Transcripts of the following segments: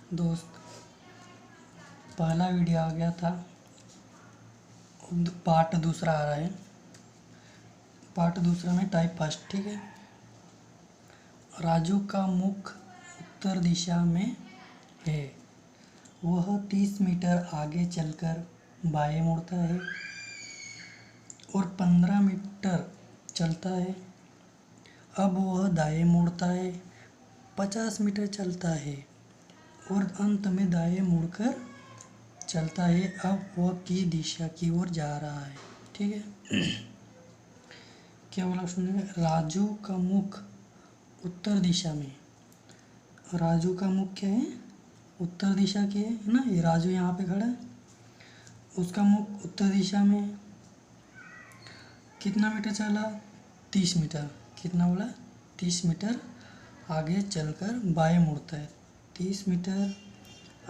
दोस्त, पहला वीडियो आ गया था, पार्ट दूसरा आ रहा है। पार्ट दूसरा में टाइप फर्स्ट, ठीक है। राजू का मुख उत्तर दिशा में है। वह 30 मीटर आगे चलकर बाएं मुड़ता है और 15 मीटर चलता है। अब वह दाएं मुड़ता है, 50 मीटर चलता है और अंत में दाएं मुड़कर चलता है। अब वह की दिशा की ओर जा रहा है, ठीक है। क्या बोला सुनिए, राजू का मुख उत्तर दिशा में। राजू का मुख क्या है? उत्तर दिशा की है ना। ये राजू यहाँ पे खड़ा है, उसका मुख उत्तर दिशा में है। कितना मीटर चला? 30 मीटर। कितना बोला? 30 मीटर आगे चलकर बाएं मुड़ता है। 30 मीटर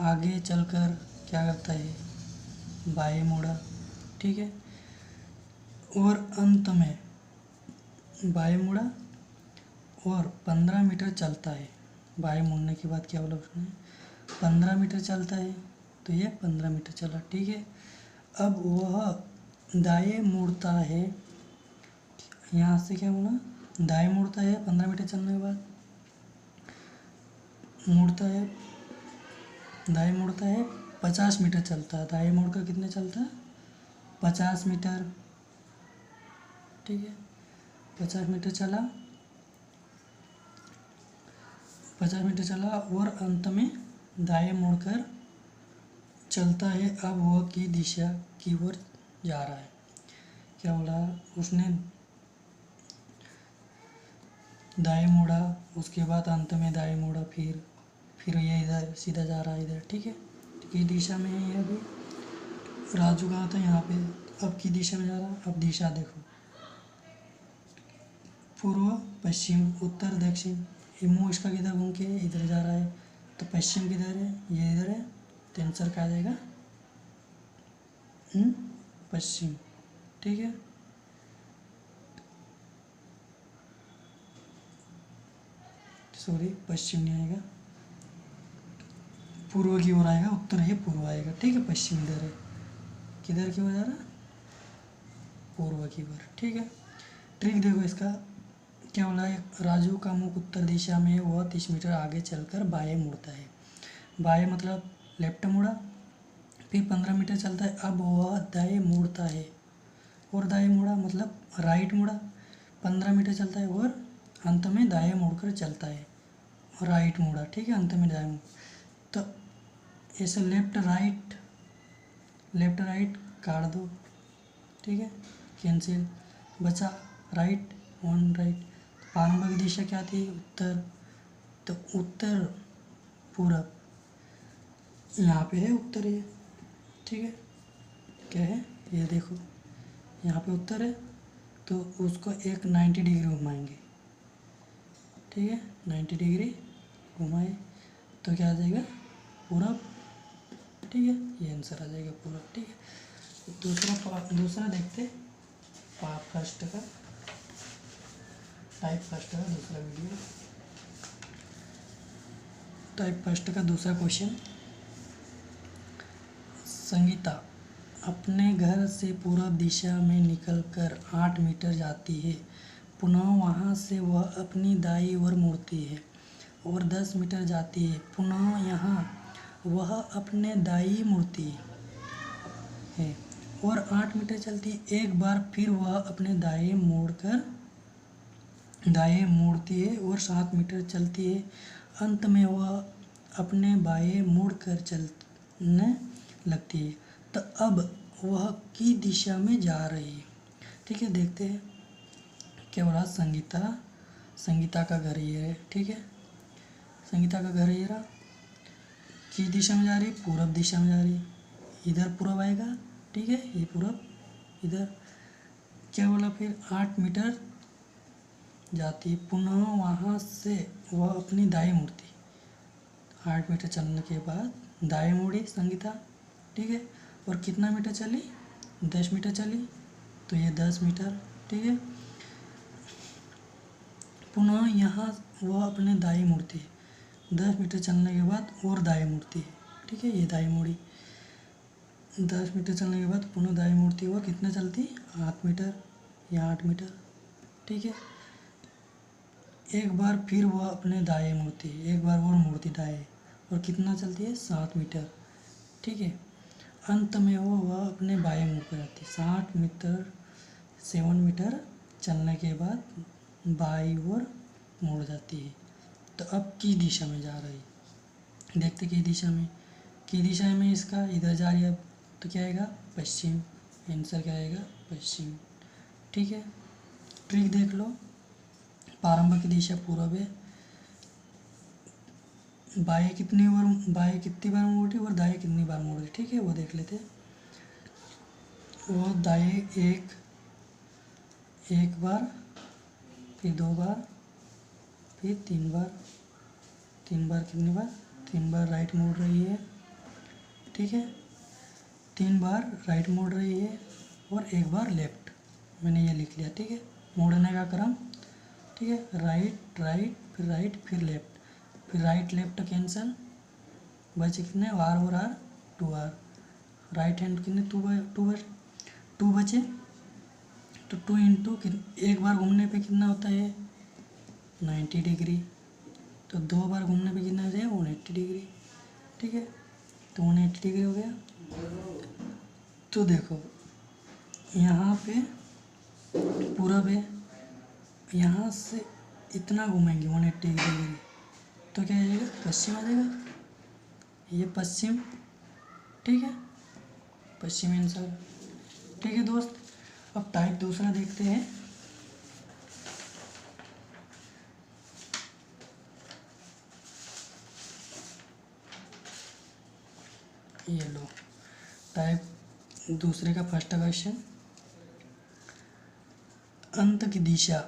आगे चलकर क्या करता है? बाएं मुड़ा, ठीक है। और अंत में बाएं मुड़ा और 15 मीटर चलता है। बाएं मुड़ने के बाद क्या बोला उसने? 15 मीटर चलता है, तो ये 15 मीटर चला, ठीक है। अब वह दाएं मुड़ता है, यहाँ से क्या बोला? दाएं मुड़ता है 15 मीटर चलने के बाद, मुड़ता है, दाएं मुड़ता है 50 मीटर चलता है। दाएं मुड़कर कितने चलता है? 50 मीटर, ठीक है। 50 मीटर चला, 50 मीटर चला और अंत में दाएं मुड़कर चलता है। अब वह की दिशा की ओर जा रहा है। क्या बोला उसने? दाएं मुड़ा, उसके बाद अंत में दाएं मुड़ा, फिर ये इधर सीधा जा रहा है इधर, ठीक है। की दिशा में है ये अभी। राजू कहाँ था? यहाँ पे। अब की दिशा में जा रहा है। अब दिशा देखो, पूर्व पश्चिम उत्तर दक्षिण। ये मुँह इसका किधर घूम के इधर जा रहा है, तो पश्चिम किधर है? ये इधर है, तो आंसर क्या आ जाएगा? पश्चिम, ठीक है। सॉरी, पश्चिम नहीं आएगा, पूर्व की ओर आएगा। उत्तर है, पूर्व आएगा, ठीक है। पश्चिम इधर है, किधर की ओर जा रहा है? पूर्व की ओर, ठीक है। ट्रिक देखो इसका, क्या बोला है? राजू का मुख उत्तर दिशा में, वह 30 मीटर आगे चलकर बाएं मुड़ता है। बाएं मतलब लेफ्ट मुड़ा, फिर 15 मीटर चलता है। अब वह दाएं मुड़ता है और दाएं मुड़ा मतलब राइट मुड़ा, 15 मीटर चलता है और अंत में दाएं मुड़कर चलता है। राइट मुड़ा, ठीक है, अंत में दाएं मुड़ा। तो ऐसे लेफ्ट राइट काट दो, ठीक है, कैंसिल, बचा राइट, वन राइट। पानवा की दिशा क्या थी? उत्तर, तो उत्तर पूरब, यहाँ पे है उत्तर, ये, ठीक है। क्या है? ये देखो, यहाँ पे उत्तर है, तो उसको एक 90 डिग्री घुमाएंगे, ठीक है। 90 डिग्री घुमाए तो क्या आ जाएगा? पूरब, ठीक है। ये आंसर आ जाएगा पूरब, ठीक है। दूसरा देखते पार्ट फर्स्ट का, टाइप फर्स्ट का दूसरा वीडियो। टाइप फर्स्ट का दूसरा क्वेश्चन। संगीता अपने घर से पूर्व दिशा में निकलकर 8 मीटर जाती है। पुनः वहाँ से वह अपनी दाईं ओर मुड़ती है और 10 मीटर जाती है। पुनः यहाँ वह अपने दाईं मुड़ती है और 8 मीटर चलती है। एक बार फिर वह अपने दाएं मुड़ती है और 7 मीटर चलती है। अंत में वह अपने बाएं मुड़कर चलने लगती है। तो अब वह की दिशा में जा रही है, ठीक है। देखते हैं क्या बोला। संगीता का घर ये है, ठीक है। संगीता का घर ये रहा, किस दिशा में जा रही है? पूरब दिशा में जा रही है। इधर पूरब आएगा, ठीक है, ये पूरब इधर। क्या बोला फिर? 8 मीटर जाती है। पुनः वहाँ से वह अपनी दाएं मुड़ती, 8 मीटर चलने के बाद दाएं मुड़ी संगीता, ठीक है। और कितना मीटर चली? 10 मीटर चली, तो ये 10 मीटर, ठीक है। पुनः यहाँ वह अपने दाएं मुड़ती है, 10 मीटर चलने के बाद और दाएं मुड़ती है, ठीक है, ये दाएं मुड़ी। 10 मीटर चलने के बाद पुनः दाएं मुड़ती हुआ कितना चलती, 8 मीटर या 8 मीटर, ठीक है। एक बार फिर वह अपने दाएं मुड़ती है, एक बार और मुड़ती दाएं, और कितना चलती है, 7 मीटर, ठीक है। अंत में वह अपने बाएं मुड़ पर जाती है, 7 मीटर चलने के बाद बाईं ओर मुड़ जाती है। तो अब किस दिशा में जा रही, देखते किस दिशा में, किस दिशा में इसका इधर जा रही है, तो क्या आएगा, पश्चिम। आंसर क्या आएगा, पश्चिम, ठीक है। ट्रिक देख लो, प्रारंभ की दिशा पूर्व है, बाएं कितनी बार मुड़ी और दाएं कितनी बार मुड़ी, ठीक है, वो देख लेते हैं। वो दाएं एक बार, फिर 2 बार, फिर 3 बार, 3 बार कितनी बार, 3 बार राइट मुड़ रही है, ठीक है, 3 बार राइट मुड़ रही है और 1 बार लेफ्ट, मैंने ये लिख लिया, ठीक है। मुड़ने का क्रम, ठीक है, राइट राइट फिर राइट फिर लेफ्ट, फिर राइट लेफ्ट कैंसल, बचे कितने, आर और आर, 2R, राइट हैंड कितने, 2 बचे, तो 2 इंटू एक बार घूमने पे कितना होता है, 90 डिग्री, तो 2 बार घूमने पे कितना हो जाएगा, 180 डिग्री, ठीक है, तो 180 डिग्री हो गया। तो देखो यहाँ पे पूरब है, यहाँ से इतना घूमेंगे 180 डिग्री, तो क्या आ जाएगा, पश्चिम आ जाएगा, ये पश्चिम, ठीक है, पश्चिम आंसर, ठीक है दोस्त। अब टाइप दूसरा देखते हैं। ये लो टाइप दूसरे का फर्स्ट क्वेश्चन, अंत की दिशा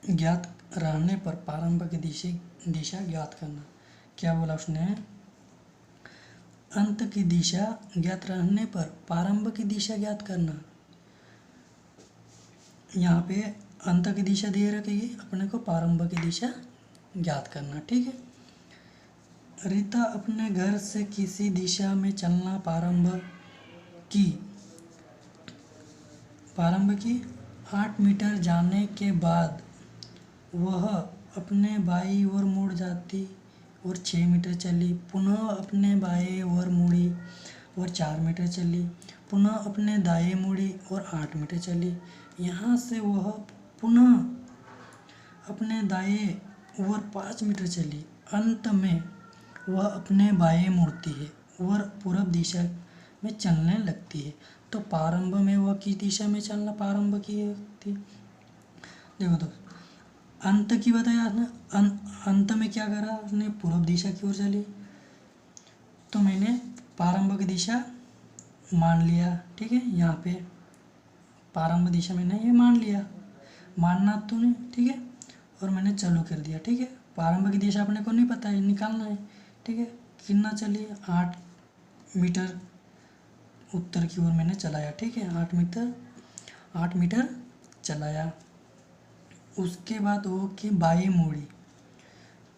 ज्ञात रहने पर प्रारंभ की दिशा ज्ञात करना। क्या बोला उसने, अंत की दिशा ज्ञात रहने पर प्रारंभ की दिशा ज्ञात करना। यहाँ पे अंत की दिशा दे रखी है, अपने को प्रारंभ की दिशा ज्ञात करना, ठीक है। रीता अपने घर से किसी दिशा में चलना प्रारंभ की 8 मीटर जाने के बाद वह अपने बाईं ओर मुड़ जाती और 6 मीटर चली, पुनः अपने बाएं ओर मुड़ी और 4 मीटर चली, पुनः अपने दाएं मुड़ी और 8 मीटर चली। यहाँ से वह पुनः अपने दाएं ओर 5 मीटर चली, अंत में वह अपने बाएं मुड़ती है और पूर्व दिशा में चलने लगती है। तो प्रारंभ में वह किस दिशा में चलना प्रारंभ की थी, देखो दोस्त, अंत की बताया ना, अंत में क्या करा उसने, पूर्व दिशा की ओर चली, तो मैंने प्रारंभ की दिशा मान लिया, ठीक है। यहाँ पे प्रारंभ दिशा मैंने ये मान लिया, मानना तो नहीं, ठीक है, और मैंने चालू कर दिया, ठीक है। प्रारंभ की दिशा अपने को नहीं पता है, निकालना है, ठीक है। कितना चली, 8 मीटर उत्तर की ओर मैंने चलाया, ठीक है, 8 मीटर चलाया। उसके बाद वो कि बाएं मुड़ी,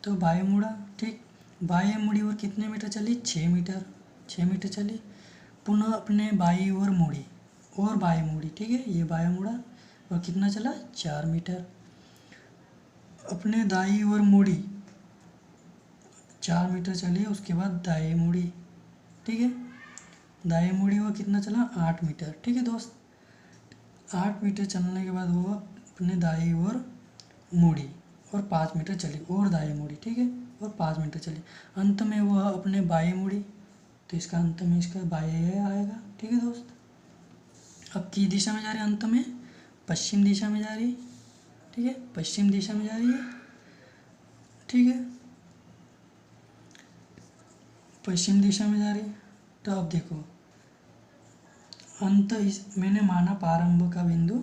तो बाएं मुड़ा, ठीक, बाएं मुड़ी और कितने मीटर चली, 6 मीटर चली, पुनः अपने बाईं ओर मुड़ी और बाएं मुड़ी, ठीक है, ये बाएं मुड़ा और कितना चला, 4 मीटर, अपने दाईं ओर मुड़ी, 4 मीटर चली, उसके बाद दाएं मुड़ी, ठीक है, दाएं मुड़ी और कितना चला, 8 मीटर, ठीक है दोस्त। 8 मीटर चलने के बाद वो अपने दाईं ओर मुड़ी और 5 मीटर चली और दाएं मुड़ी, ठीक है, और 5 मीटर चली, अंत में वह अपने बाएं मुड़ी, तो इसका अंत में इसका बाएं आएगा, ठीक है दोस्त। अब किस दिशा में जा रही है, अंत में पश्चिम दिशा में जा रही, ठीक है, पश्चिम दिशा में जा रही है, ठीक है, पश्चिम दिशा में जा रही है। तो अब देखो अंत मैंने माना प्रारंभ का बिंदु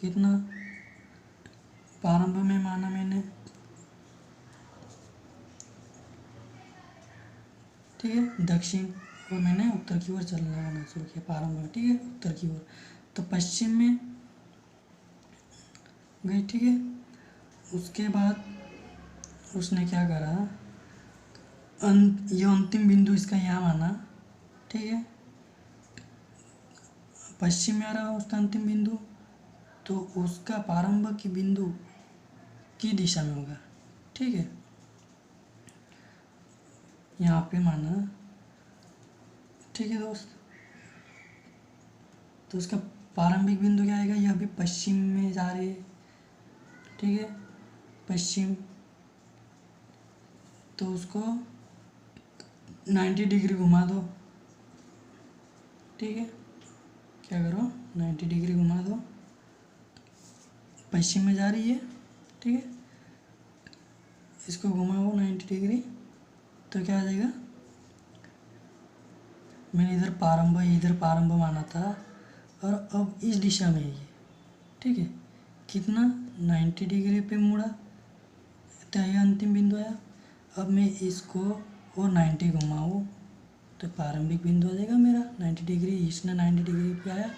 कितना, प्रारंभ में माना मैंने, ठीक है, दक्षिण, और मैंने उत्तर की ओर चलना लगाना शुरू किया प्रारंभ में, ठीक है, उत्तर की ओर, तो पश्चिम में गई, ठीक है। उसके बाद उसने क्या करा, ये अंतिम बिंदु इसका यहाँ माना, ठीक है, पश्चिम में आ रहा उसका अंतिम बिंदु, तो उसका प्रारंभ की बिंदु की दिशा में होगा, ठीक है। यहाँ पे माना, ठीक है दोस्त, तो उसका प्रारंभिक बिंदु क्या आएगा, यह भी पश्चिम में जा रही है, ठीक है, पश्चिम, तो उसको 90 डिग्री घुमा दो, ठीक है, क्या करो 90 डिग्री घुमा दो, पश्चिम में जा रही है, ठीक है, इसको घुमाओ 90 डिग्री, तो क्या आ जाएगा, मैंने इधर प्रारंभ माना था और अब इस दिशा में है ये, ठीक है, कितना 90 डिग्री पे मुड़ा, तो ये अंतिम बिंदु आया। अब मैं इसको और 90 घुमाऊँ तो प्रारंभिक बिंदु आ जाएगा मेरा 90 डिग्री, इसने 90 डिग्री पे आया,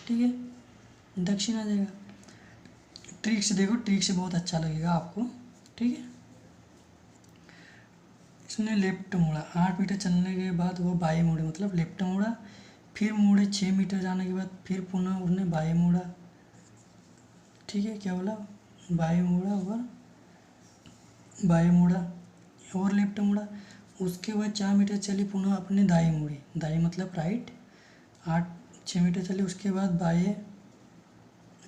ठीक है, दक्षिण आ जाएगा। ट्रिक से देखो, ट्रिक से बहुत अच्छा लगेगा आपको, ठीक है। इसने लेफ्ट मुड़ा, 8 मीटर चलने के बाद वो बाएं मुड़े, मतलब लेफ्ट मुड़ा, फिर मुड़े 6 मीटर जाने के बाद फिर पुनः उसने बाएं मुड़ा, ठीक है, क्या बोला, बाएं मुड़ा और बाएं मुड़ा और लेफ्ट मुड़ा, उसके बाद 4 मीटर चली, पुनः अपने दाएं मुड़ी, दाएं मतलब राइट, 6 मीटर चली, उसके बाद बाएं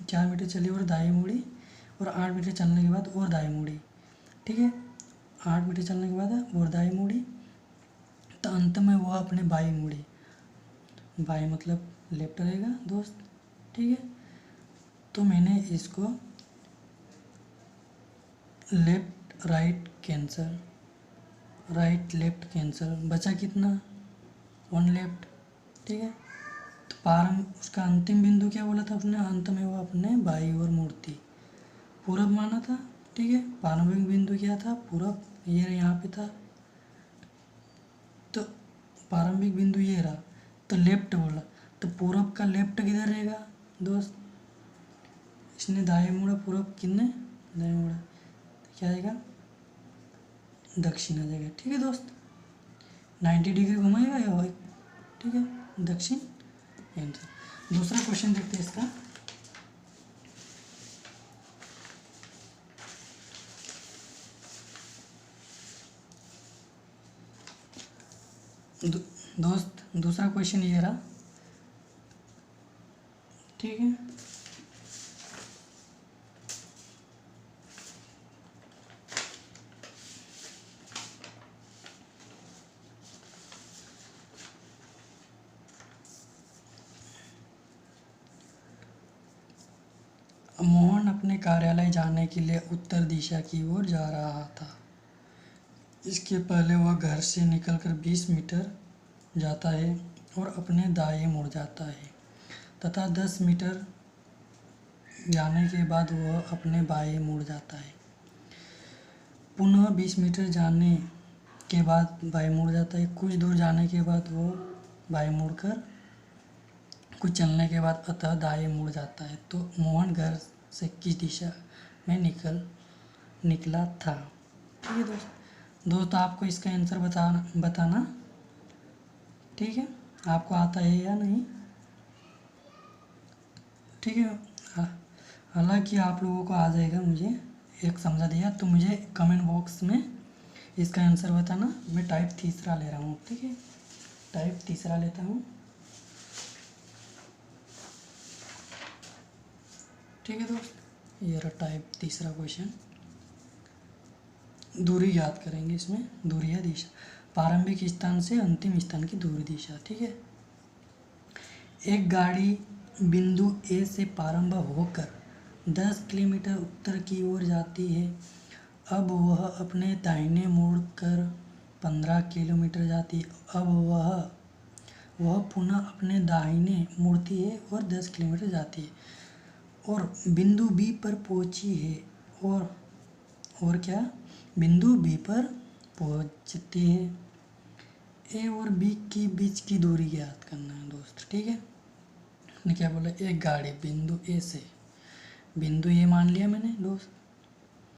4 मीटर चली और दाएं मुड़ी, और 8 मीटर चलने के बाद और दाएं मुड़ी, ठीक है, 8 मीटर चलने के बाद और दाएं मुड़ी, तो अंत में वह अपने बाएं मुड़ी, बाएं मतलब लेफ्ट रहेगा दोस्त, ठीक है। तो मैंने इसको left right cancer, right left cancer, बचा कितना 1 लेफ्ट, ठीक है। तो उसका अंतिम बिंदु क्या बोला था उसने, अंत में वो अपने बाई ओर मुड़ती, पूरब माना था, ठीक है। प्रारंभिक बिंदु क्या था, पूरब, ये यहाँ पे था, तो प्रारंभिक बिंदु ये रहा, तो लेफ्ट बोला, तो पूरब का लेफ्ट किधर रहेगा दोस्त, इसने दाएं मुड़ा, पूरब किसने दाएं मुड़ा, तो क्या आएगा दक्षिण आ जाएगा, ठीक है दोस्त, 90 डिग्री घुमाएगा या, ठीक है, दक्षिण आंसर। दूसरा क्वेश्चन देखते हैं इसका, दोस्त दूसरा क्वेश्चन ये रहा, ठीक है। मोहन अपने कार्यालय जाने के लिए उत्तर दिशा की ओर जा रहा था। इसके पहले वह घर से निकलकर 20 मीटर जाता है और अपने दाएं मुड़ जाता है तथा 10 मीटर जाने के बाद वह अपने बाएं मुड़ जाता है। पुनः 20 मीटर जाने के बाद बाएं मुड़ जाता है। कुछ दूर जाने के बाद वो बाएं मुड़कर कुछ चलने के बाद अतः दाएं मुड़ जाता है। तो मोहन घर से किस दिशा में निकला था, ठीक है दोस्त आपको इसका आंसर बताना, ठीक है, आपको आता है या नहीं, ठीक है। हालांकि आप लोगों को आ जाएगा, मुझे एक समझा दिया, तो मुझे कमेंट बॉक्स में इसका आंसर बताना। मैं टाइप तीसरा ले रहा हूँ, ठीक है, टाइप तीसरा लेता हूँ, ठीक है दोस्त। ये रहा टाइप तीसरा क्वेश्चन। दूरी याद करेंगे इसमें, दूरी है दिशा, प्रारंभिक स्थान से अंतिम स्थान की दूरी दिशा, ठीक है। एक गाड़ी बिंदु ए से प्रारंभ होकर 10 किलोमीटर उत्तर की ओर जाती है। अब वह अपने दाहिने मुड़कर 15 किलोमीटर जाती है। अब वह पुनः अपने दाहिने मुड़ती है और 10 किलोमीटर जाती है और बिंदु बी पर पहुंची है। और क्या, बिंदु बी पर पहुंचती है। ए और बी के बीच की दूरी ज्ञात करना है दोस्त, ठीक है। ने क्या बोला, एक गाड़ी बिंदु ए से, बिंदु ए मान लिया मैंने दोस्त,